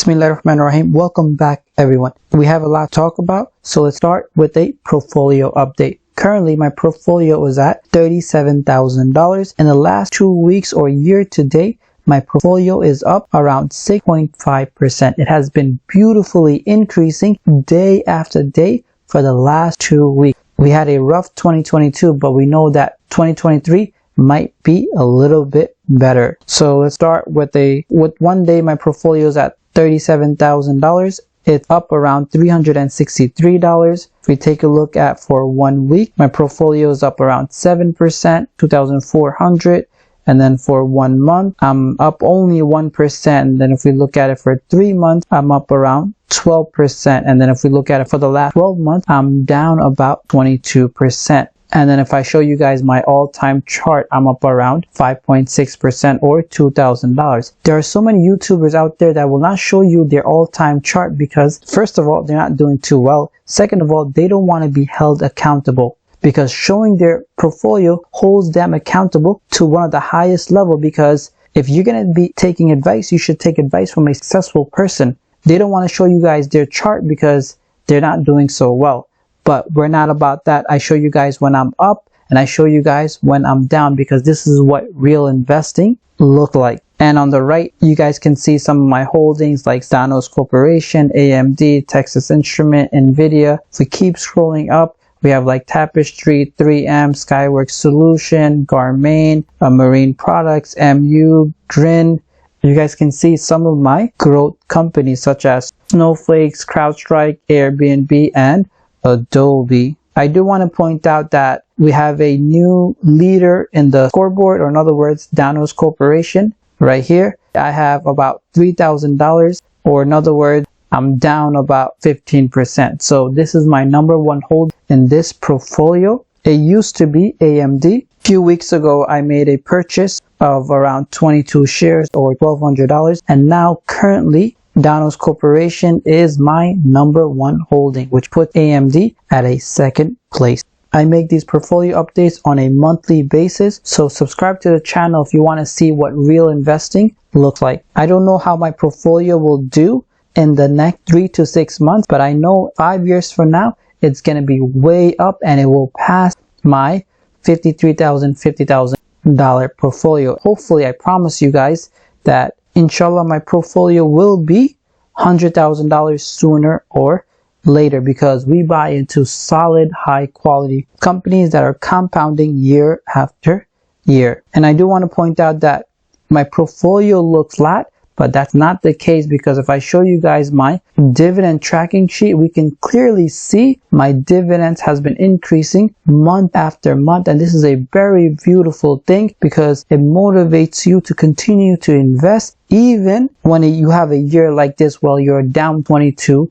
Bismillahirrahmanirrahim. Welcome back, everyone. We have a lot to talk about, so let's start with a portfolio update. Currently, my portfolio is at $37,000. In the last 2 weeks or year to date, my portfolio is up around 6.5%. It has been beautifully increasing day after day for the last 2 weeks. We had a rough 2022, but we know that 2023 might be a little bit better. So let's start with 1 day my portfolio is at $37,000. It's up around $363. If we take a look at for 1 week, my portfolio is up around 7%, 2,400. And then for 1 month, I'm up only 1%. And then if we look at it for 3 months, I'm up around 12%. And then if we look at it for the last 12 months, I'm down about 22%. And then if I show you guys my all-time chart, I'm up around 5.6% or $2,000. There are so many YouTubers out there that will not show you their all-time chart because, first of all, they're not doing too well. Second of all, they don't want to be held accountable because showing their portfolio holds them accountable to one of the highest level, because if you're going to be taking advice, you should take advice from a successful person. They don't want to show you guys their chart because they're not doing so well. But we're not about that. I show you guys when I'm up and I show you guys when I'm down, because this is what real investing look like. And on the right, you guys can see some of my holdings like Danos Corporation, AMD, Texas Instrument, Nvidia. If we keep scrolling up, we have like Tapestry, 3M, Skyworks Solution, Garmin, Marine Products, MU, Grin. You guys can see some of my growth companies such as Snowflakes, CrowdStrike, Airbnb, and Adobe. I do want to point out that we have a new leader in the scoreboard, or in other words, Danos Corporation. Right here, I have about $3,000, or in other words, I'm down about 15%. So this is my number one hold in this portfolio. It used to be AMD. A few weeks ago, I made a purchase of around 22 shares or $1,200. And now currently, Danos Corporation is my number one holding, which puts AMD at a second place. I make these portfolio updates on a monthly basis, so subscribe to the channel if you want to see what real investing looks like. I don't know how my portfolio will do in the next 3 to 6 months, but I know 5 years from now, it's going to be way up and it will pass my $53,000, $50,000 portfolio. Hopefully, I promise you guys that inshallah, my portfolio will be $100,000 sooner or later, because we buy into solid, high quality companies that are compounding year after year. And I do want to point out that my portfolio looks flat, but that's not the case, because if I show you guys my dividend tracking sheet, we can clearly see my dividends has been increasing month after month. And this is a very beautiful thing because it motivates you to continue to invest even when you have a year like this, well, you're down 22%.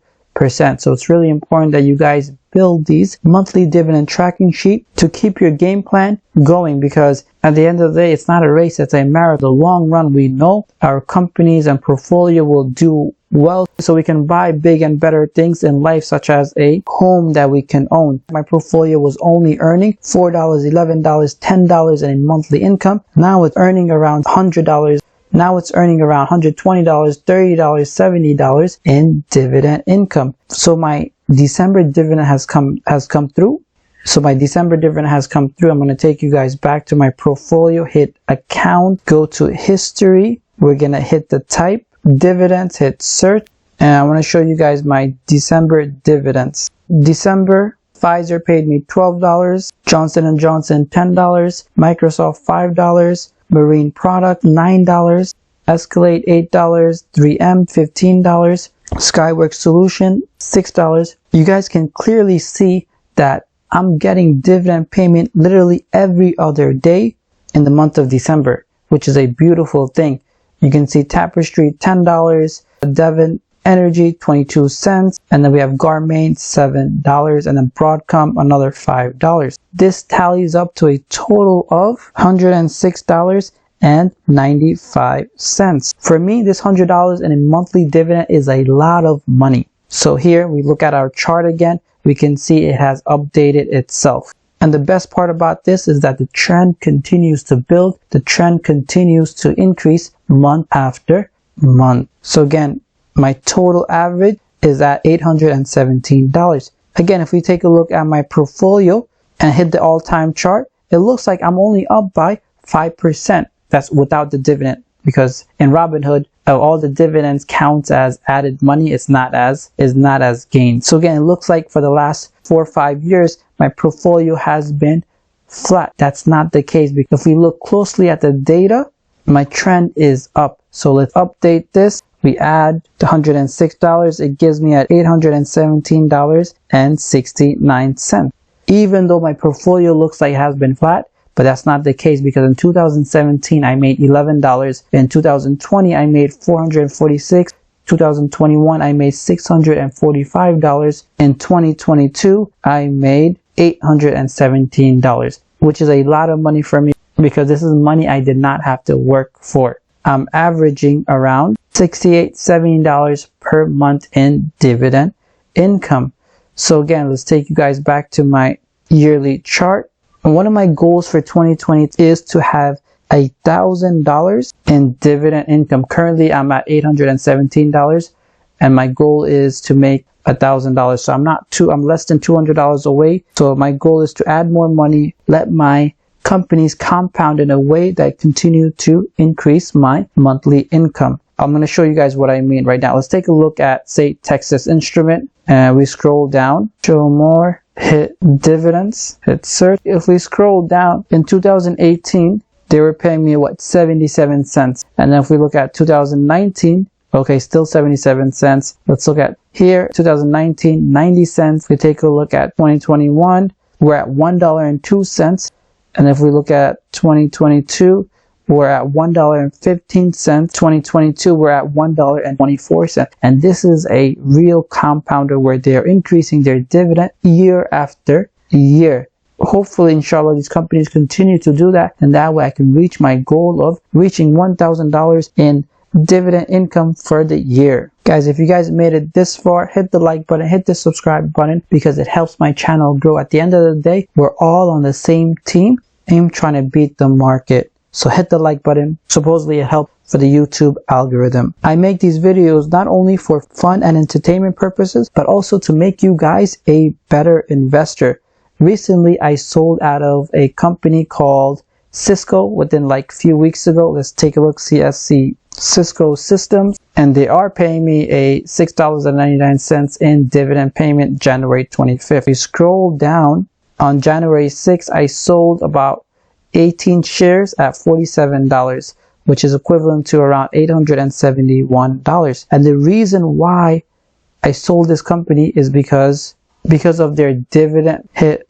So it's really important that you guys build these monthly dividend tracking sheet to keep your game plan going, because at the end of the day, it's not a race, it's a marathon. The long run, we know our companies and portfolio will do well, so we can buy big and better things in life, such as a home that we can own. My portfolio was only earning $4, $11, $10 in monthly income. Now it's earning around $100. Now it's earning around $120, $30, $70 in dividend income. So my December dividend has come through. I'm going to take you guys back to my portfolio, hit account, go to history. We're going to hit the type, dividends, hit search. And I want to show you guys my December dividends. December, Pfizer paid me $12, Johnson & Johnson $10, Microsoft $5, Marine Product $9, Escalate $8, 3M $15, Skyworks Solution $6. You guys can clearly see that I'm getting dividend payment literally every other day in the month of December, which is a beautiful thing. You can see Tapestry $10, Devon Energy 22 cents, and then we have Garmin $7, and then Broadcom another $5. This tallies up to a total of $106.95. For me, this $100 in a monthly dividend is a lot of money. So here we look at our chart again, we can see it has updated itself. And the best part about this is that the trend continues to build, the trend continues to increase month after month. So again, My total average is at $817. Again, if we take a look at my portfolio and hit the all-time chart, it looks like I'm only up by 5%. That's without the dividend, because in Robinhood, all the dividends counts as added money. It's not as gain. So again, it looks like for the last 4 or 5 years, my portfolio has been flat. That's not the case, because if we look closely at the data, my trend is up. So let's update this. We add the $106. It gives me at $817.69. Even though my portfolio looks like it has been flat, but that's not the case, because in 2017 I made $11. In 2020 I made $446. 2021 I made $645. In 2022 I made $817, which is a lot of money for me, because this is money I did not have to work for. I'm averaging around $68, $70 per month in dividend income. So again, let's take you guys back to my yearly chart. And one of my goals for 2020 is to have $1,000 in dividend income. Currently, I'm at $817, and my goal is to make $1,000. So I'm less than $200 away. So my goal is to add more money, let my companies compound in a way that continue to increase my monthly income. I'm going to show you guys what I mean right now. Let's take a look at, say, Texas Instrument, and we scroll down, show more, hit dividends, hit search. If we scroll down, in 2018, they were paying me 77 cents. And then if we look at 2019, okay, still 77 cents. Let's look at here, 2019, 90 cents. We take a look at 2021, we're at $1.02. And if we look at 2022, we're at $1.15. 2022, we're at $1.24. And this is a real compounder where they're increasing their dividend year after year. Hopefully, inshallah, these companies continue to do that, and that way I can reach my goal of reaching $1,000 in dividend income for the year. Guys, if you guys made it this far, hit the like button, hit the subscribe button, because it helps my channel grow. At the end of the day, we're all on the same team, trying to beat the market. So hit the like button. Supposedly it helps for the YouTube algorithm. I make these videos not only for fun and entertainment purposes, but also to make you guys a better investor. Recently, I sold out of a company called Cisco within like a few weeks ago. Let's take a look, CSC Cisco Systems, and they are paying me a $6.99 in dividend payment January 25th. We scroll down, on January 6th, I sold about 18 shares at $47, which is equivalent to around $871. And the reason why I sold this company is because of their dividend. Hit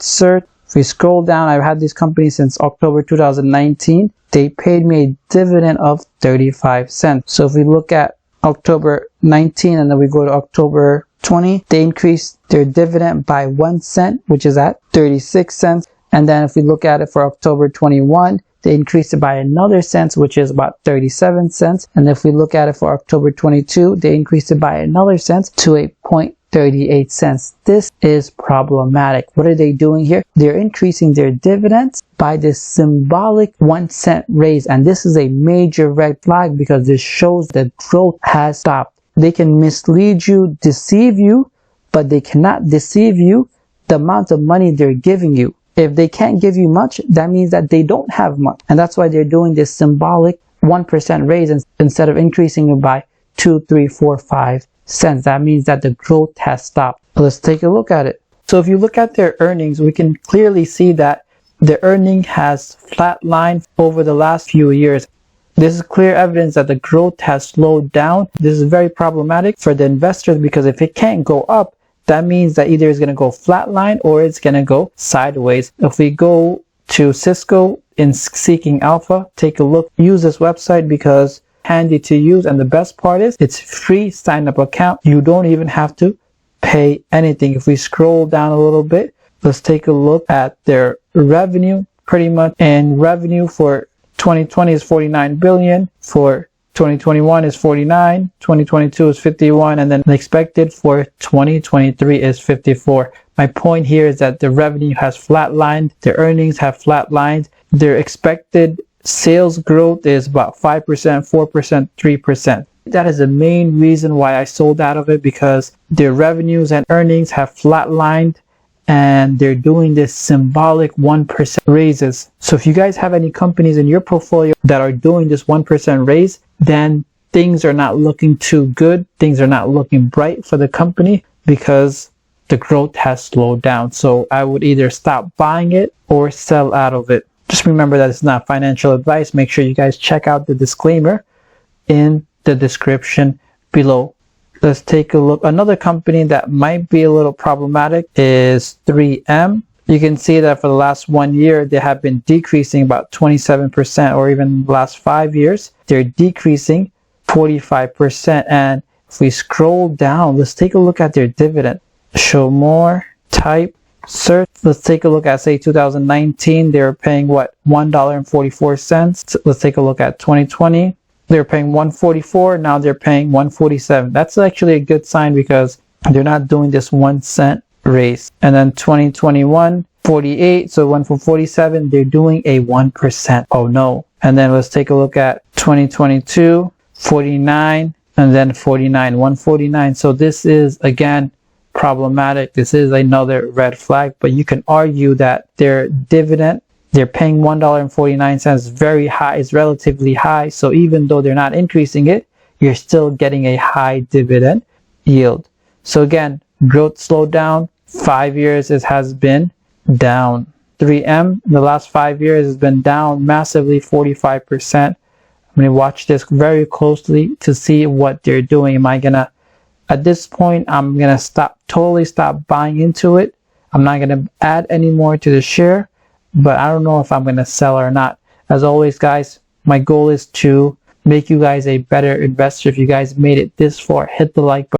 search. If we scroll down, I've had this company since October 2019. They paid me a dividend of 35 cents. So if we look at October 19 and then we go to October 20, they increased their dividend by 1 cent, which is at 36 cents. And then if we look at it for October 21, they increased it by another cent, which is about 37 cents. And if we look at it for October 22, they increased it by another cent to a 0.38 cents. This is problematic. What are they doing here? They're increasing their dividends by this symbolic 1 cent raise. And this is a major red flag, because this shows that growth has stopped. They can mislead you, deceive you, but they cannot deceive you the amount of money they're giving you. If they can't give you much, that means that they don't have much. And that's why they're doing this symbolic 1% raise instead of increasing it by 2, 3, 4, 5 cents. That means that the growth has stopped. Let's take a look at it. So if you look at their earnings, we can clearly see that the earning has flatlined over the last few years. This is clear evidence that the growth has slowed down. This is very problematic for the investors, because if it can't go up, that means that either it's going to go flatline or it's going to go sideways. If we go to Cisco in Seeking Alpha, take a look, use this website because handy to use, and the best part is it's free sign up account. You don't even have to pay anything. If we scroll down a little bit, let's take a look at their revenue pretty much, and revenue for 2020 is 49 billion, for 2021 is 49, 2022 is 51, and then the expected for 2023 is 54. My point here is that the revenue has flatlined, their earnings have flatlined, their expected sales growth is about 5%, 4%, 3%. That is the main reason why I sold out of it, because their revenues and earnings have flatlined and they're doing this symbolic 1% raises. So if you guys have any companies in your portfolio that are doing this 1% raise, then things are not looking too good. Things are not looking bright for the company because the growth has slowed down. So I would either stop buying it or sell out of it. Just remember that it's not financial advice. Make sure you guys check out the disclaimer in the description below. Let's take a look. Another company that might be a little problematic is 3M. You can see that for the last 1 year, they have been decreasing about 27%, or even the last 5 years, they're decreasing 45%. And if we scroll down, let's take a look at their dividend. Show more, type, search. Let's take a look at, say, 2019. They were paying what? $1.44. Let's take a look at 2020. They're paying $1.44. Now they're paying $1.47. That's actually a good sign because they're not doing this 1 cent raise. And then 2021, 48. So went from 47. They're doing a 1%. Oh no. And then let's take a look at 2022, 49, and then 49, 149. So this is, again, problematic. This is another red flag, but you can argue that their dividend, they're paying $1.49, very high, is relatively high. So even though they're not increasing it, you're still getting a high dividend yield. So again, growth slowed down. 5 years it has been down. 3M in the last 5 years has been down massively, 45%. I'm going to watch this very closely to see what they're doing. At this point, I'm going to totally stop buying into it. I'm not going to add any more to the share, but I don't know if I'm going to sell or not. As always, guys, my goal is to make you guys a better investor. If you guys made it this far, hit the like button.